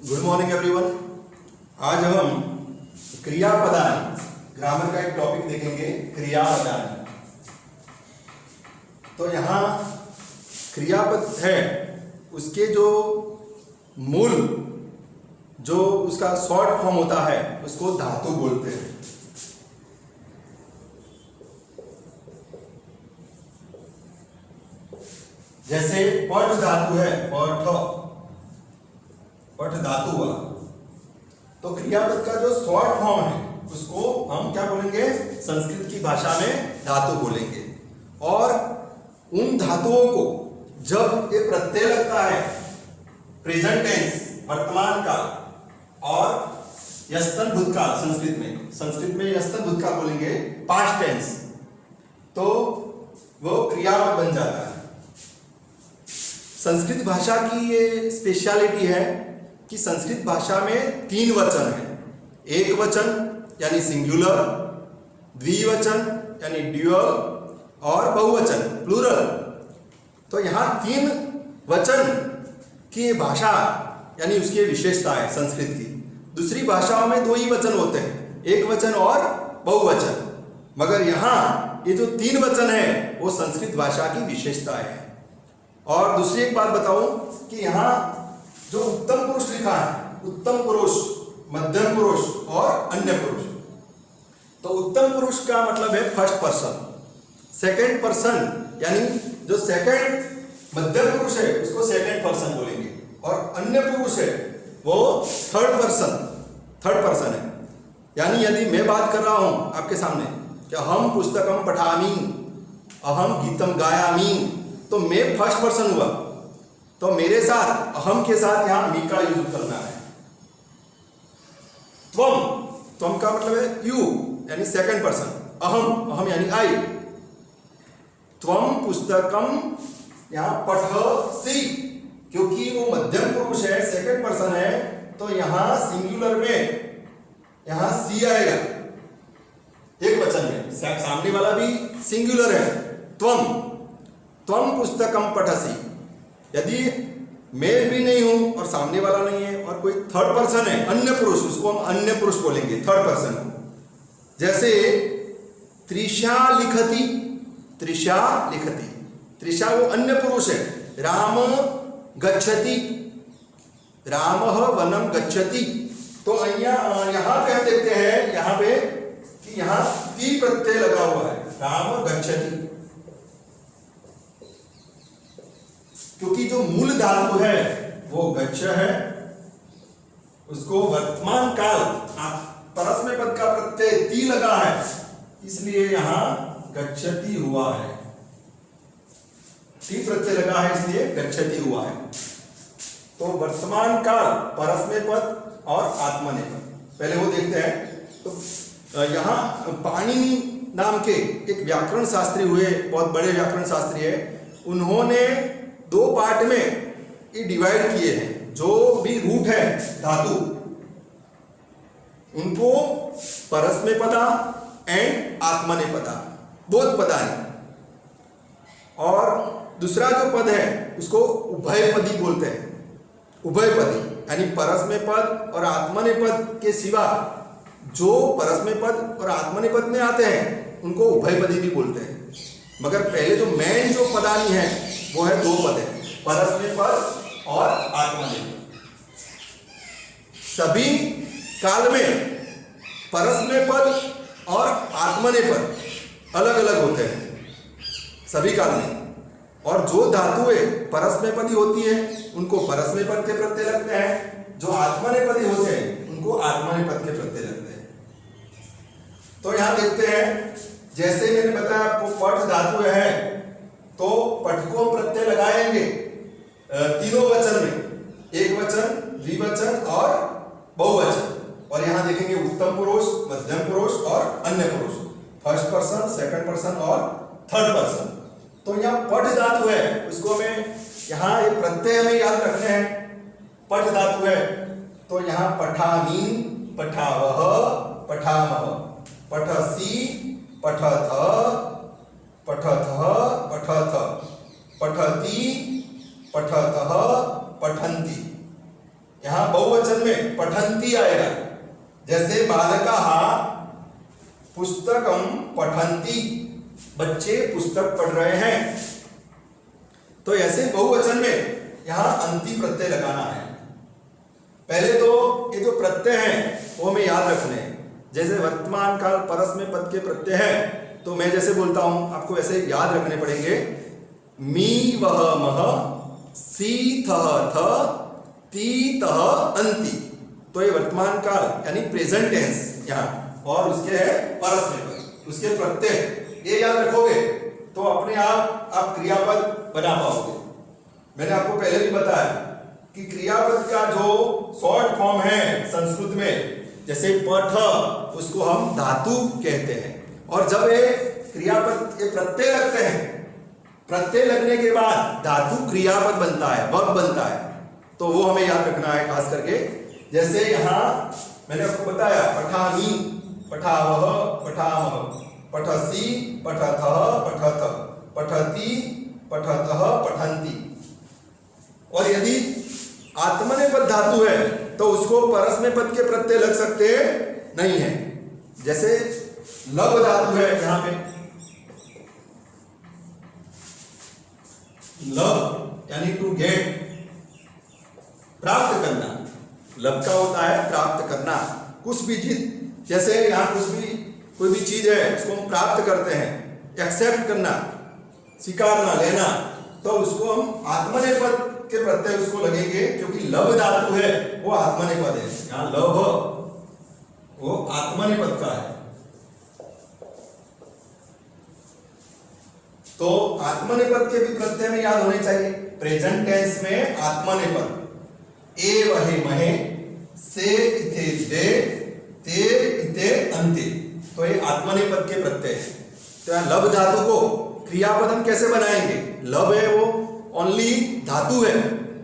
Good morning everyone. आज हम क्रियापदानी grammar का एक टॉपिक देखेंगे, क्रियापदानी। तो यहाँ क्रियापद है, उसके जो मूल जो उसका शॉर्ट फॉर्म होता है उसको धातु बोलते हैं। जैसे पठ धातु है, पठ धातु हुआ, तो क्रियापद का जो शॉर्ट फॉर्म है उसको हम क्या बोलेंगे? संस्कृत की भाषा में धातु बोलेंगे। और उन धातुओं को जब ये प्रत्यय लगता है, प्रेजेंट टेंस वर्तमान काल और यस्तन भूतकाल, संस्कृत में यस्तन भूतकाल बोलेंगे, पास्ट टेंस, तो वो क्रियापद बन जाता है। संस्कृत भाषा की ये स्पेशलिटी है कि संस्कृत भाषा में 3 वचन है। एक वचन यानी सिंगुलर, द्विवचन यानी ड्यूअल और बहुवचन प्लूरल। तो यहाँ 3 वचन की भाषा यानी उसकी विशेषता है संस्कृत की। दूसरी भाषाओं में 2 ही वचन होते हैं, एक वचन और बहुवचन, मगर यहाँ ये जो 3 वचन है वो संस्कृत भाषा की विशेषता है। और दूसरी एक बात बताऊं कि यहाँ जो उत्तम पुरुष लिखा है, उत्तम पुरुष, मध्यम पुरुष और अन्य पुरुष, तो उत्तम पुरुष का मतलब है फर्स्ट पर्सन, सेकंड पर्सन यानी जो सेकंड मध्यम पुरुष है उसको सेकंड पर्सन बोलेंगे, और अन्य पुरुष है वो थर्ड पर्सन है। यानी यदि मैं बात कर रहा हूं आपके सामने कि हम पुस्तकम पठामी, अहम गीतम गायामी, तो मैं फर्स्ट पर्सन हुआ, तो मेरे साथ अहम के साथ यहां मी का यूज करना है। त्वम का मतलब है यू यानी सेकंड पर्सन, अहम यानी आई। त्वम पुस्तकम यहां पठसी, क्योंकि वो मध्यम पुरुष है, सेकंड पर्सन है, तो यहां सिंगुलर में यहां सी आएगा एक वचन में, सामने वाला भी सिंगुलर है। त्वम पुस्तकम पठसी, यदि मैं भी नहीं हूं और सामने वाला नहीं है और कोई थर्ड पर्सन है, अन्य पुरुष, उसको हम अन्य पुरुष बोलेंगे, थर्ड पर्सन को। जैसे त्रिशा लिखती, त्रिशा वो अन्य पुरुष है। राम गच्छति, रामः वनम गच्छति, तो यहां पे हम देखते हैं यहाँ पे कि यहाँ ती प्रत्यय लगा हुआ है, राम गच्छति, क्योंकि जो मूल धातु है वो गच्छ है, उसको वर्तमान काल परस्मै पद का प्रत्यय ती लगा है, इसलिए यहां गच्छति हुआ है, ती प्रत्यय लगा है इसलिए गच्छति हुआ है। तो वर्तमान काल, परस्मै पद और आत्मनेपद, पहले वो देखते हैं। तो यहां पाणिनि नाम के एक व्याकरण शास्त्री हुए, बहुत बड़े व्याकरण शास्त्री है, उन्होंने 2 पार्ट में ये डिवाइड किए हैं। जो भी रूट है धातु उनको परस्मैपदा एंड आत्मनेपदा, बोध पदानी, और दूसरा जो पद है उसको उभयपदी बोलते हैं। उभयपदी यानी परस्मैपद और आत्मनेपद के सिवा जो परस्मैपद और आत्मनेपद में आते हैं उनको उभयपदी भी बोलते हैं। मगर पहले जो मेन जो पदानी है वो है 2 पद है, परस्मैपद और आत्मनेपद। सभी काल में परस्मैपद और आत्मनेपद अलग अलग होते हैं सभी काल में, और जो धातुएं परस्मैपदी होती है उनको परस्मैपद के प्रत्यय लगते हैं, जो आत्मनेपदी होते हैं उनको आत्मनेपद के प्रत्यय लगते हैं। तो यहां देखते हैं, जैसे मैंने बताया आपको पठ धातु है, तो पठ को प्रत्यय लगाएंगे 3 वचन में, एक वचन, द्विवचन और बहुवचन। और यहां देखेंगे उत्तम पुरुष, मध्यम पुरुष और अन्य पुरुष, फर्स्ट पर्सन, सेकंड पर्सन और थर्ड पर्सन। तो यहाँ पठ धातु है, उसको हमें यहाँ एक प्रत्यय हमें याद रखने हैं। पठ धातु है तो यहाँ पठामी, पठावह, पठामह, पठसी, पठथ, पठथ, पठथ, पठति, पठतः, पठन्ति, यहाँ बहुवचन में पठन्ति आएगा। जैसे बालकाः पुस्तकं पठन्ति, बच्चे पुस्तक पढ़ रहे हैं। तो ऐसे बहुवचन में यहाँ अंति प्रत्यय लगाना है। पहले तो ये जो प्रत्यय हैं वो हमें याद रखने हैं। जैसे वर्तमान काल परस्मै पद के प्रत्यय है, तो मैं जैसे बोलता हूं आपको वैसे याद रखने पड़ेंगे। मी वह मह, सी थह थ, ती तह अंति। तो ये वर्तमान काल यानी प्रेजेंट टेंस यहाँ, और उसके है परस्मै पद, उसके प्रत्यय ये याद रखोगे तो अपने आप क्रियापद बना पाओगे। मैंने आपको पहले भी बताया कि क्रियापद का जो शॉर्ट फॉर्म है संस्कृत में, जैसे पठ, उसको हम धातु कहते हैं। और जब ये क्रियापद के प्रत्यय लगते हैं, प्रत्यय लगने के बाद धातु क्रियापद बनता है, वर्ब बनता है। तो वो हमें याद रखना है खास करके। जैसे यहाँ मैंने आपको बताया पठामी, पठावह, पठामह, पठसी, पठथः, पठथ, पठति, पठतः, पठन्ति। और यदि आत्मनेपद धातु है तो उसको परस्मै पद के प्रत्यय लग सकते नहीं है। जैसे लब धातु है यहां पे, लब यानी टू गेट, प्राप्त करना। लब का होता है प्राप्त करना, कुछ भी चीज, जैसे यहां कुछ भी कोई भी चीज है उसको हम प्राप्त करते हैं, एक्सेप्ट करना, स्वीकारना, लेना, तो उसको हम आत्मनेपद के प्रत्यय उसको लगेंगे, क्योंकि लब धातु है वो आत्मनेपद है। यहाँ लब वो आत्मनेपद का है। तो आत्मनेपद के भी प्रत्यय में याद होने चाहिए। प्रेजेंट टेंस में आत्मनेपद ए वहे महे, से इथे दे, ते इथे अंते, तो ये आत्मनेपद के प्रत्यय है। तो यहाँ लब धातु को क्रियापद हम कैसे बनाएंगे? लब है वो ओनली धातु है,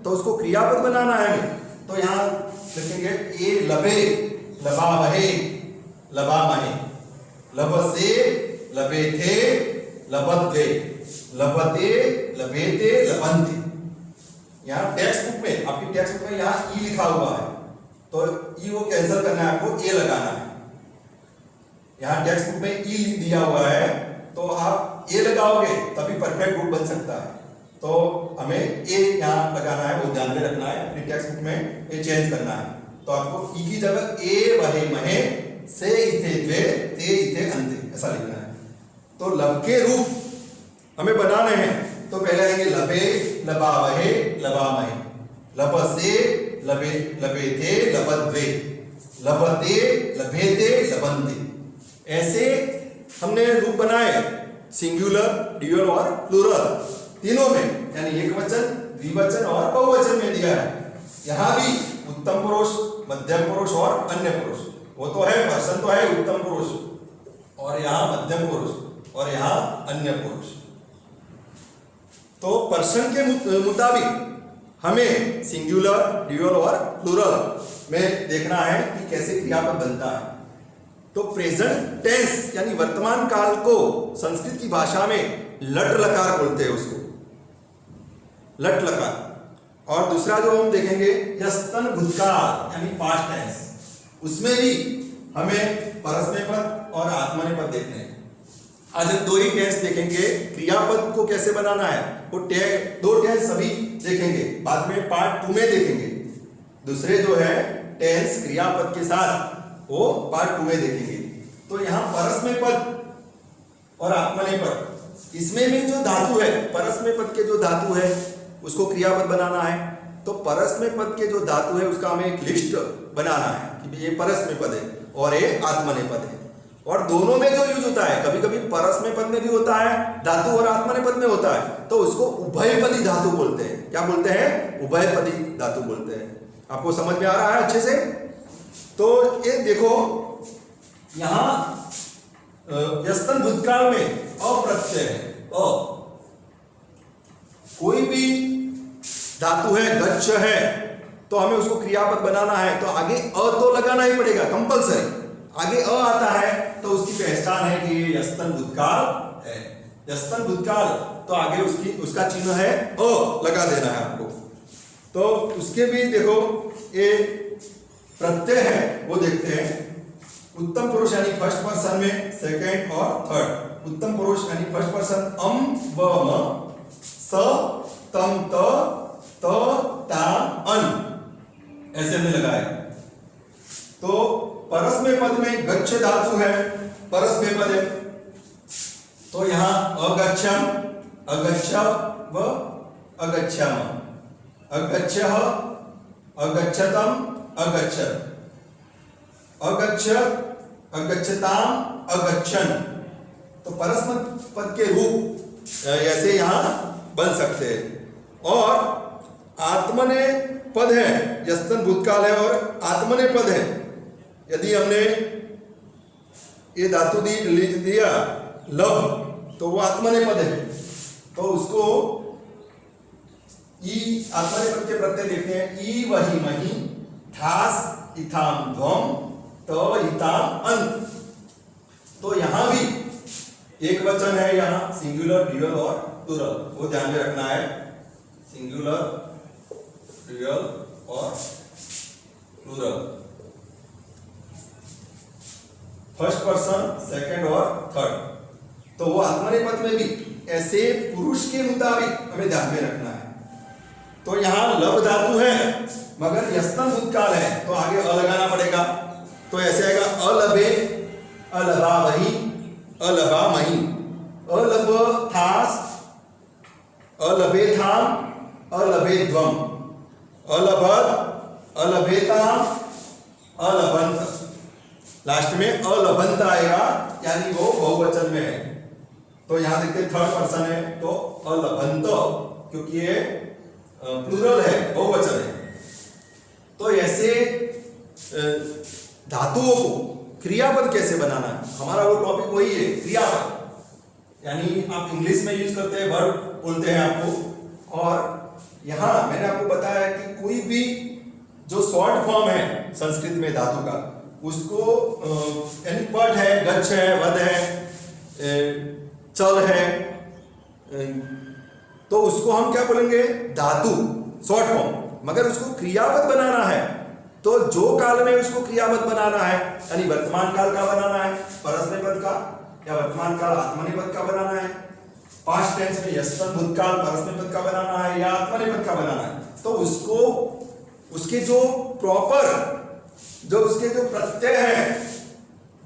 तो उसको क्रियापद बनाना है हमें। तो यहां लिखेंगे ए लबे, लबावहे, लबामहे, लबसे, लबेथे, लबद्वे, लबते, लबेते, लबन्ते। यहाँ टेक्स्ट बुक में, आपकी टेक्स्ट बुक में यहाँ ई लिखा हुआ है, तो ई वो कैंसिल करना है, आपको ए लगाना है। यहाँ टेक्स्ट बुक में ई दिया हुआ है, तो आप ए लगाओगे तभी परफेक्ट रूप बन सकता है। तो हमें ए यहाँ लगाना है, वो ध्यान में रखना है। अपनी टेक्स्ट बुक में ए चेंज करना है। तो आपको ई की जगह ए वहे महे, से इथे द्वे, ते इथे अंते, ऐसा लिखना है। तो लब के रूप हमें बनाने हैं। तो पहले आएंगे लबे, लबावहे, लबामहे, लबसे, लबे, लबेथे, लबद्वे, लबते, लबेते, लबन्ते। ऐसे हमने रूप बनाए सिंगुलर, ड्यूअल और प्लूरल तीनों में, यानी एक वचन, द्विवचन और बहुवचन में दिया है। यहां भी उत्तम पुरुष, मध्यम पुरुष और अन्य पुरुष। वो तो है पर्सन तो है उत्तम पुरुष, और यहाँ मध्यम पुरुष और यहाँ अन्य पुरुष। तो पर्सन के मुताबिक हमें सिंगुलर, ड्यूअल और प्लूरल में देखना है कि कैसे क्रियापद बनता है। तो प्रेजेंट टेंस यानी वर्तमान काल को संस्कृत की भाषा में लट लकार बोलते हैं, उसको लट लकार। और दूसरा जो हम देखेंगे यस्तन भूतकाल यानी पास्ट टेंस, उसमें भी हमें परस्मै पद और आत्मनेपद देखने हैं। आज हम दो ही टेंस देखेंगे। क्रियापद को कैसे बनाना है वो दो टेंस सभी देखेंगे, बाद में पार्ट 2 में देखेंगे। दूसरे जो है टेंस क्रियापद के साथ वो पार्ट 2 में देखेंगे। तो यहाँ परस्मै पद और आत्मनेपद, इसमें भी जो धातु है, परस्मै पद के जो धातु है उसको क्रियापद बनाना है। तो परस्मै पद के जो धातु है उसका हमें एक लिस्ट बनाना है कि ये परस्मै पद है और ये आत्मनेपद है। और दोनों में जो यूज होता है, कभी कभी परस्मै पद में भी होता है धातु और आत्मनेपद में होता है, तो उसको उभयपदी धातु बोलते हैं। क्या बोलते हैं? उभयपदी धातु बोलते हैं। आपको समझ में आ रहा है अच्छे से? तो ये देखो यहां यस्तन भूतकाल में अप्रत्यय है। कोई भी धातु है, गच्छ है, तो हमें उसको क्रियापद बनाना है तो आगे अ तो लगाना ही पड़ेगा, कंपलसरी। आगे अ आता है तो उसकी पहचान है कि ये यस्तन भूतकाल है। यस्तन भूतकाल तो आगे उसका चिन्ह है अ, लगा देना है आपको। तो उसके भी देखो ये प्रत्यय है वो देखते हैं। उत्तम पुरुष यानी फर्स्ट पर्सन में सेकंड और थर्ड। उत्तम पुरुष यानी फर्स्ट पर्सन अम व म, स तम त ता अन, ऐसे हमने लगाए। तो परस्मय पद में गच्छ धातु है, परस्मय पद है, तो यहां अगच्छम, अगच्छ व अगच्छम, अगच्छः, अगच्छतम, अगच्छत्, अगच्छत्, अगच्छताम, अगच्छन्। तो परस्मय पद के रूप ऐसे यहां बन सकते हैं। और आत्मनेय पद है, यस्तन भूतकाल है और आत्मनेय पद है। यदि हमने ये धातु दिया लव, तो वो आत्मनेय पद है, तो उसको ई आत्मनेय पद के प्रत्यय देखते हैं। ई वही मही, थास इथाम ध्वम, तो इताम अंत। तो यहां भी एक वचन है, यहां सिंगुलर, ड्यूअल और प्लूरल, वो ध्यान में रखना है। सिंगुलर, ड्यूअल और प्लूरल, फर्स्ट पर्सन, सेकंड और थर्ड। तो वो आत्मनेय पद में भी ऐसे पुरुष के मुताबिक हमें ध्यान में रखना है। तो यहां लब धातु है मगर यस्तन भूतकाल है, तो आगे अ लगाना पड़ेगा। तो ऐसे आएगा अलबे, अलबा वही, अलबा मही, अलब थास, अलबे थाम, अलबे ध्वम, अलबत, अलबेताम, अलबंत। लास्ट में अलबंत आएगा, यानी वो बहुवचन में है। तो यहां देखते थर्ड पर्सन है, तो अलबंत, क्योंकि ये प्लूरल है, बहुवचन है। तो ऐसे धातुओं को क्रियापद कैसे बनाना है, हमारा वो टॉपिक वही है, क्रियापद। यानी आप इंग्लिश में यूज करते हैं, वर्ब बोलते हैं आपको। और यहां मैंने आपको बताया कि कोई भी जो शॉर्ट फॉर्म है संस्कृत में धातु का, उसको यानी पट है, गच्छ है, वध है, चल है, तो उसको हम क्या बोलेंगे, धातु, शॉर्ट फॉर्म। मगर उसको क्रियापद बनाना है, तो जो काल में उसको क्रियापद बनाना है, यानी वर्तमान काल का बनाना है परस्मय पद का, या वर्तमान काल आत्मनेय पद का बनाना है, पास्ट टेंस में यस्तन भूतकाल परस्मय पद का बनाना है या आत्मनेय पद का बनाना है, तो उसको उसके जो प्रॉपर जो उसके जो प्रत्यय है,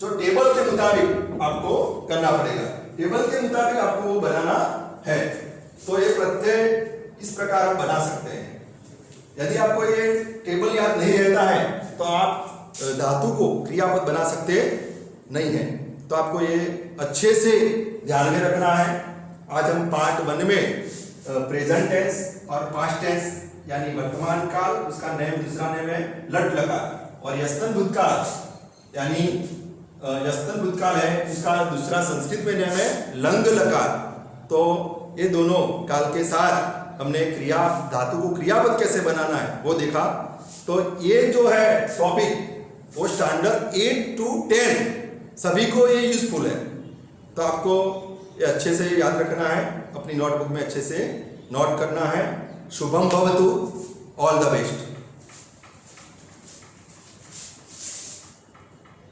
जो टेबल के मुताबिक आपको करना पड़ेगा, टेबल के मुताबिक आपको वो बनाना है। तो ये प्रत्यय इस प्रकार हम बना सकते हैं। यदि आपको ये टेबल याद नहीं रहता है, तो आप धातु को क्रियापद बना सकते नहीं है। तो आपको ये अच्छे से ध्यान में रखना है। आज हम पार्ट 1 में प्रेजेंट टेंस और पास्ट टेंस यानी वर्तमान काल, उसका नेम, दूसरा नेम है लट लकार, और यस्तन भूतकाल यानी यस्तन भूतकाल है, उसका दूसरा संस्कृत में नेम है लंग लकार। तो ये दोनों काल के साथ हमने क्रिया धातु को क्रियापद कैसे बनाना है वो देखा। तो ये जो है टॉपिक वो स्टैंडर्ड 8 to 10 सभी को ये यूजफुल है। तो आपको ये अच्छे से याद रखना है, अपनी नोटबुक में अच्छे से नोट करना है। शुभम भवतु, ऑल द बेस्ट।